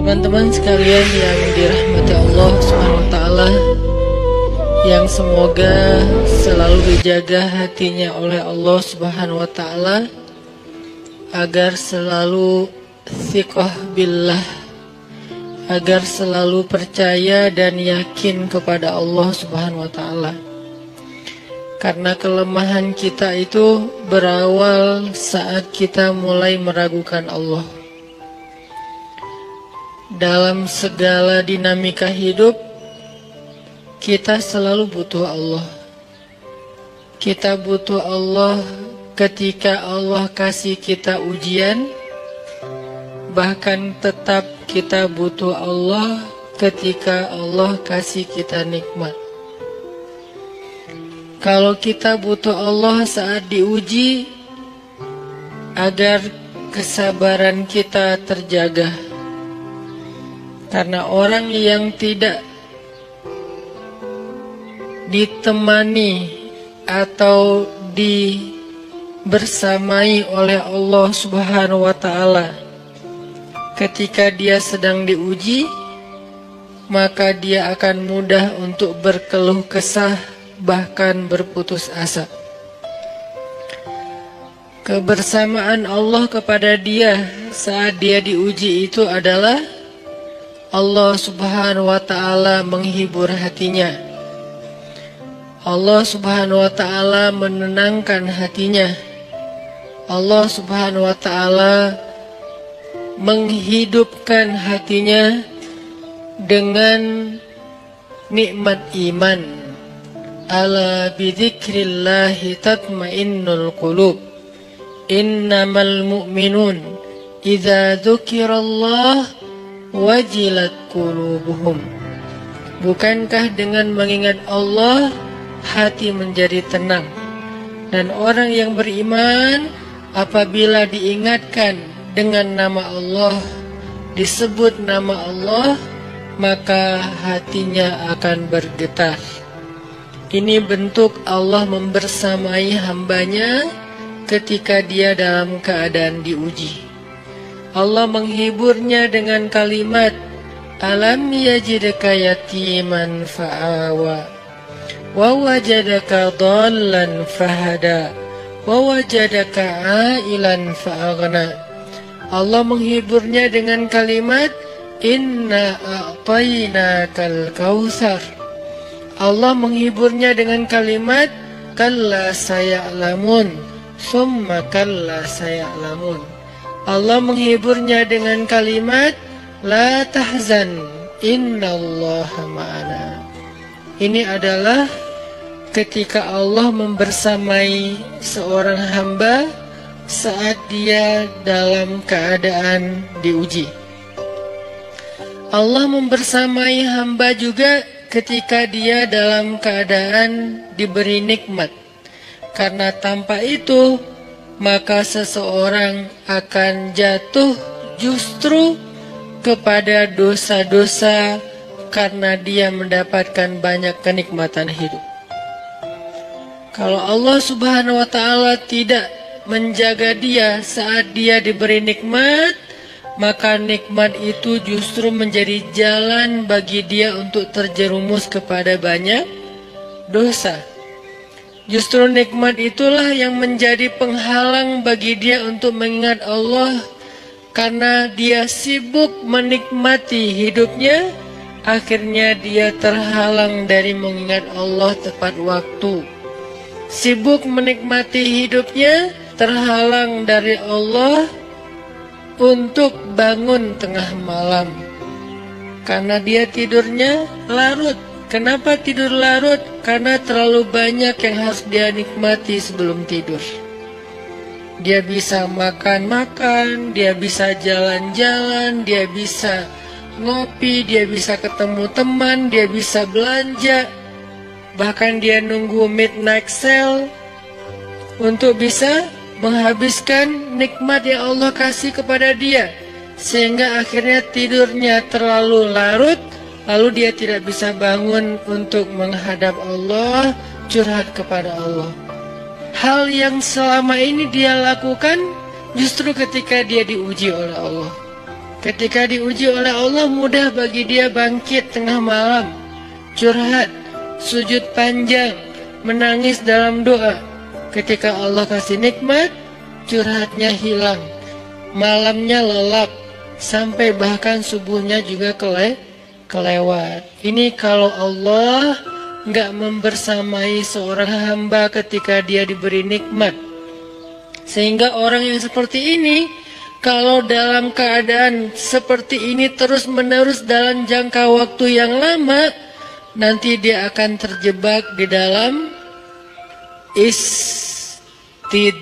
Teman-teman sekalian yang dirahmati Allah SWT, yang semoga selalu dijaga hatinya oleh Allah SWT agar selalu thiqah billah, agar selalu percaya dan yakin kepada Allah SWT. Karena kelemahan kita itu berawal saat kita mulai meragukan Allah. Dalam segala dinamika hidup, kita selalu butuh Allah. Kita butuh Allah ketika Allah kasih kita ujian, bahkan tetap kita butuh Allah ketika Allah kasih kita nikmat. Kalau kita butuh Allah saat diuji, agar kesabaran kita terjaga. Karena orang yang tidak ditemani atau dibersamai oleh Allah Subhanahu wa Ta'ala ketika dia sedang diuji, maka dia akan mudah untuk berkeluh kesah, bahkan berputus asa. Kebersamaan Allah kepada dia saat dia diuji itu adalah Allah Subhanahu wa Ta'ala menghibur hatinya. Allah Subhanahu wa Ta'ala menenangkan hatinya. Allah Subhanahu wa Ta'ala menghidupkan hatinya dengan nikmat iman. Ala bidzikrillahi tatmainnul qulub. Innamal mu'minun idza dzukirallah wajilat qulubuhum. Bukankah dengan mengingat Allah hati menjadi tenang? Dan orang yang beriman apabila diingatkan dengan nama Allah, disebut nama Allah, maka hatinya akan bergetar. Ini bentuk Allah membersamai hambanya ketika dia dalam keadaan diuji. Allah menghiburnya dengan kalimat, Alam yajidka yatiman fa'awa, wa wajadaka dhallan fahada, wa wajadaka ailan fa'aghna. Allah menghiburnya dengan kalimat, Inna a'tainakal kautsar. Allah menghiburnya dengan kalimat, Kalla saya'lamun, summa kalla saya'lamun. Allah menghiburnya dengan kalimat, La tahzan, innallaha ma'ana. Ini adalah ketika Allah membersamai seorang hamba saat dia dalam keadaan diuji. Allah membersamai hamba juga ketika dia dalam keadaan diberi nikmat. Karena tanpa itu, maka seseorang akan jatuh justru kepada dosa-dosa karena dia mendapatkan banyak kenikmatan hidup. Kalau Allah Subhanahu wa Ta'ala tidak menjaga dia saat dia diberi nikmat, maka nikmat itu justru menjadi jalan bagi dia untuk terjerumus kepada banyak dosa. Justru nikmat itulah yang menjadi penghalang bagi dia untuk mengingat Allah. Karena dia sibuk menikmati hidupnya, akhirnya dia terhalang dari mengingat Allah tepat waktu. Sibuk menikmati hidupnya, terhalang dari Allah untuk bangun tengah malam. Karena dia tidurnya larut. Kenapa tidur larut? Karena terlalu banyak yang harus dia nikmati sebelum tidur. Dia bisa makan-makan, dia bisa jalan-jalan, dia bisa ngopi, dia bisa ketemu teman, dia bisa belanja. Bahkan dia nunggu midnight sale untuk bisa menghabiskan nikmat yang Allah kasih kepada dia. Sehingga akhirnya tidurnya terlalu larut, lalu dia tidak bisa bangun untuk menghadap Allah, curhat kepada Allah. Hal yang selama ini dia lakukan justru ketika dia diuji oleh Allah. Ketika diuji oleh Allah, mudah bagi dia bangkit tengah malam, curhat, sujud panjang, menangis dalam doa. Ketika Allah kasih nikmat, curhatnya hilang, malamnya lelap, sampai bahkan subuhnya juga kelewat. Ini kalau Allah nggak membersamai seorang hamba ketika dia diberi nikmat. Sehingga orang yang seperti ini, kalau dalam keadaan seperti ini terus-menerus dalam jangka waktu yang lama, nanti dia akan terjebak di dalam istidraj.